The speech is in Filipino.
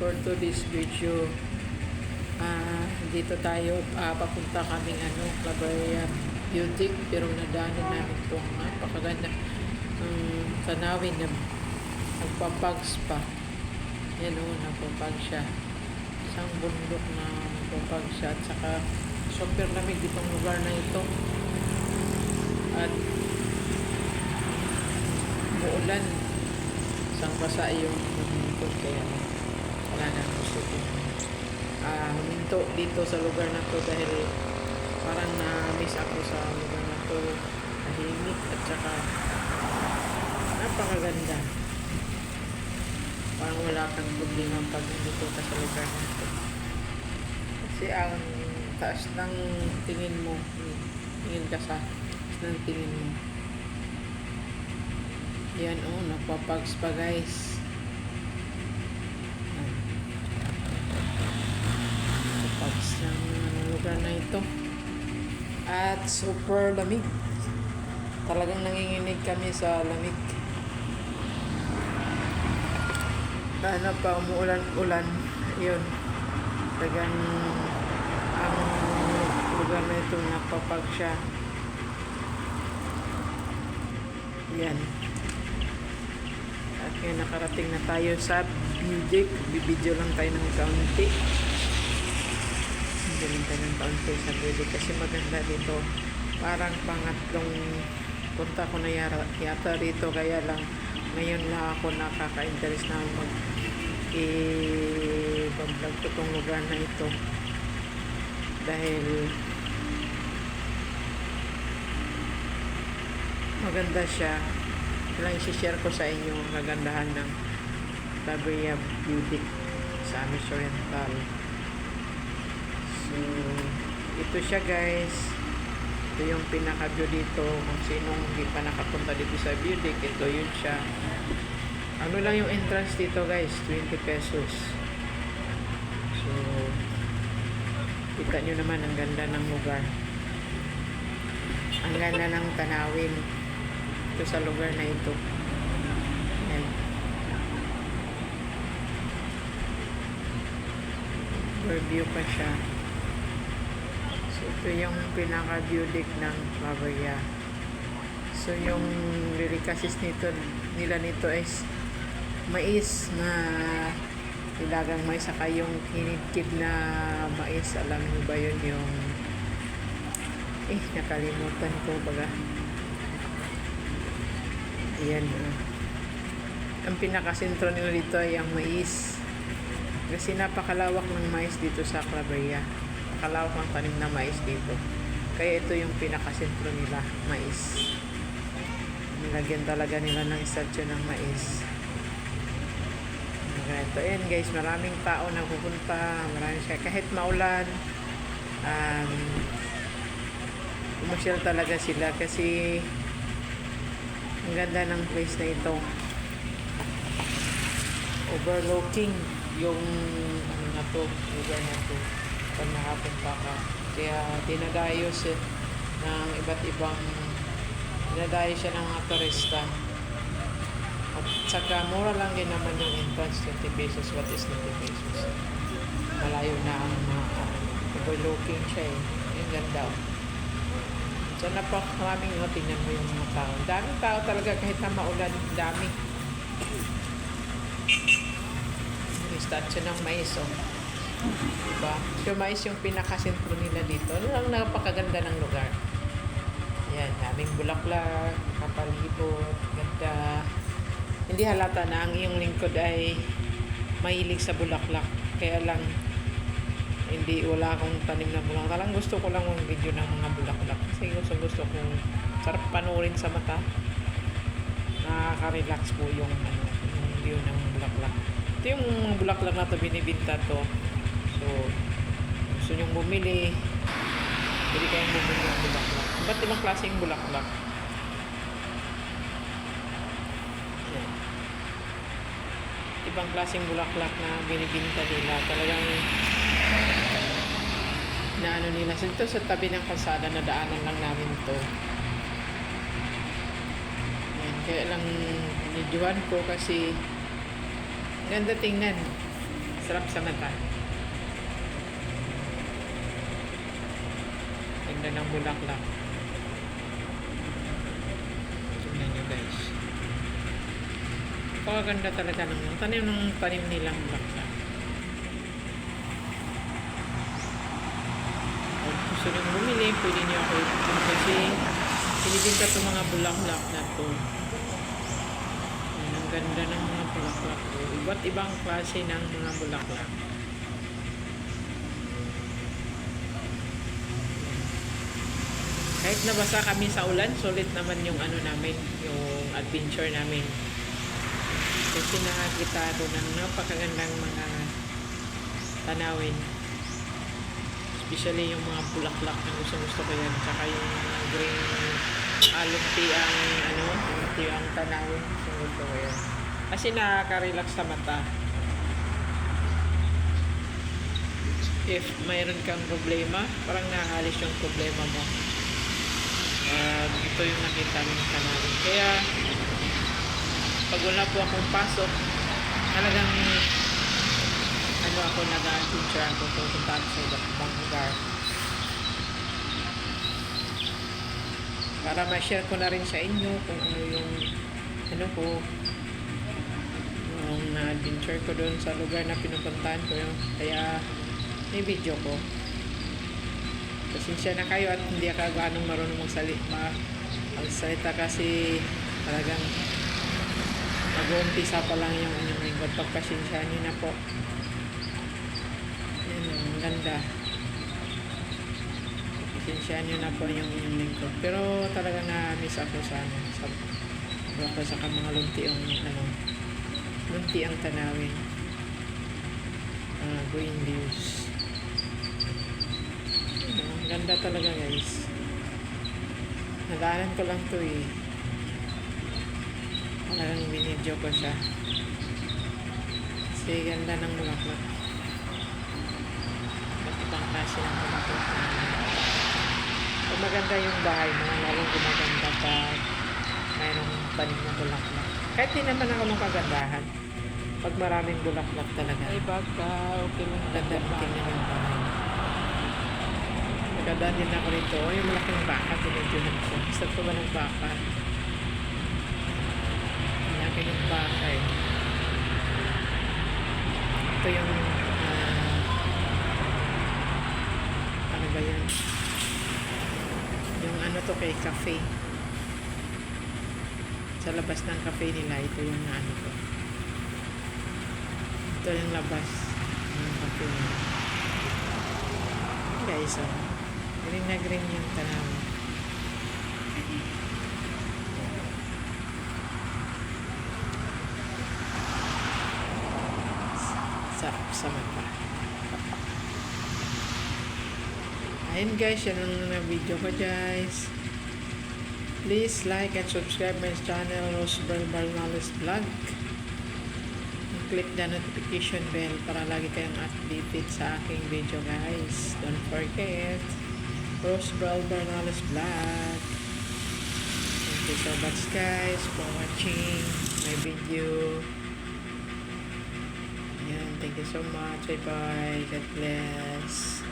for today's video. Dito tayo, papunta kaming Claveria Beauty, pero nadaanan namin itong napakaganda tanawin na nagpapags pa. Yan nagpapag siya. Isang bundok na nagpapag siya, at saka super lamig itong lugar na ito. At muulan, isang basa yung bundok, kaya wala na gusto ko huminto dito sa lugar na to dahil parang na-miss ako sa lugar na to. Tahimik at saka napakaganda. Parang wala kang problema pag nandito ka sa lugar na to, kasi ang taas ng tingin mo, tingin ka sa taas ng tingin mo. Yan nagpapags pa guys. Pags ng lugar na ito. At super lamig. Talagang nanginginig kami sa lamig. Pa umuulan-ulan. Yun. Talagang ang lugar na ito napapag siya. Yan. At ngayon nakarating na tayo sa Budik. Bibidyo lang tayo ng kaunti. Bibidyo lang tayo ng kaunti sa Budik kasi maganda dito. Parang pangatlong punta ko na yata rito, kaya lang ngayon lang ako nakaka-interest na mag-vlog ko itong lugar na ito dahil maganda siya. Lang isi-share ko sa inyo ang kagandahan ng Claveria Beauty sa Amis Oriental. So ito siya guys. Ito yung pinaka-view dito. Kung sinong hindi pa nakapunta dito sa Beauty, ito yun siya. Ano lang yung entrance dito guys, 20 pesos. So kita nyo naman ang ganda ng lugar, ang ganda ng tanawin ito sa lugar na ito. Ayan. Overview pa siya. So ito yung pinaka-view deck ng Claveria. So yung delicacies nila nito is mais na nilagang mais, saka yung kinidkid na mais. Alam niyo ba yun, yung nakalimutan ko baga. Ayan. Ang pinakasentro nila dito ay ang mais, kasi napakalawak ng mais dito sa Claveria. Napakalawak ng tanim na mais dito, kaya ito yung pinakasentro nila, mais. Nilagyan talaga nila ng statue ng mais. Ito. Ayan guys, maraming tao nagpupunta, maraming siya, kahit maulan. Pumasyal talaga sila kasi ang ganda ng place na ito. Overlooking yung lugar na to pag nakapunta ka. Kaya dinadayo siya ng iba't ibang, dinadayo siya ng mga turista. At saka mura lang din naman yung entrance, 20 pesos. What is 20 pesos? Malayo na ang overlooking siya yung ganda. So napakaraming tingnan mo yung mga tao. Daming tao talaga kahit na maulan, dami. Yung statue ng mais diba? So mais yung pinakasentro nila dito. Ang napakaganda ng lugar. Yan, daming bulaklak, kapalibot, ganda. Hindi halata na ang iyong lingkod ay mahilig sa bulaklak. Kaya lang wala akong tanim na bulaklak. Talang gusto ko lang yung video ng mga bulaklak kasi gusto kong sarap panoorin sa mata. Nakaka-relax po yung view ng bulaklak. Ito yung mga bulaklak na ito, binibinta to. So gusto nyong bumili, pwede kayong bumili ng bulaklak. Ba't ibang klaseng bulaklak? Ibang klaseng bulaklak na binibinta nila. Talagang na nila. So ito sa tabi ng kalsada, na daanan lang namin ito. Ayan, kaya lang nidyohan ko kasi ganda tingnan. Sarap sa mata. Ganda ng bulaklak. Tingnan nyo guys. Napakaganda talaga ng tanim nilang bulaklak. Kung gusto nyo bumili, pwede nyo ako ito kasi binibinta itong mga bulaklak na to. Ang ganda ng mga bulaklak. Iba't ibang klase ng mga bulaklak. Kahit nabasa kami sa ulan, sulit naman yung ano namin, yung adventure namin. Kasi nakakita doon ng napakagandang mga tanawin. Especially yung mga bulaklak na gusto ko yan. Tsaka yung green lumpi ang tanawin. Gusto ko yan. Kasi nakaka-relax sa mata. If mayroon kang problema, parang nakaalis yung problema mo. Ito yung nakita ng tanawin. Kaya, pag wala po akong pasok, talagang ako nag-adventure ako pupunta sa ibang lugar. Para ma-share ko na rin sa inyo kung ano yung yung na-adventure ko doon sa lugar na pinupuntahan ko yun. Kaya may video ko. Pasensya na kayo at hindi ako ganong marunong magsalita kasi talagang mag-uumpisa pa lang yung inyong lingkod. Pagpasensya nyo na po. Yan, ang ganda. Pagpasensya nyo na po yung inyong lingkod. Pero talagang na-miss ako sa mga lunti ang tanawin. Green leaves. Ang ganda talaga guys. Nadaanan ko lang to eh. Talagang binidyo ko siya. Kasi ganda ng bulaklak. At ibang klase ng bulaklak. Kung maganda yung bahay mo, lalong gumaganda pag mayroong tanim na bulaklak. Kahit di naman ako ng kagandahan. Pag maraming bulaklak talaga. Ay baka, okay lang. Ganda ng tingnan yung bahay. Maganda din ako rito. Yung malaking baka, tinidyohan ko. Gusto ko ba ng baka? Laki ng baka eh. Ito yung ano ba yan? Yung ano to kay cafe. Sa labas ng cafe nila, ito yung ano to. Ito yung labas ng cafe nila. Guys, green na green yung tanawin. Sa mata. Ayun guys, yan ang video ko guys. Please like and subscribe my channel, Rosebel Bernales Vlog. Click the notification bell para lagi kayong updated sa aking video guys. Don't forget, Rosebel Bernales Vlog. Thank you so much guys for watching my video. Thank you so much. Bye bye. God bless.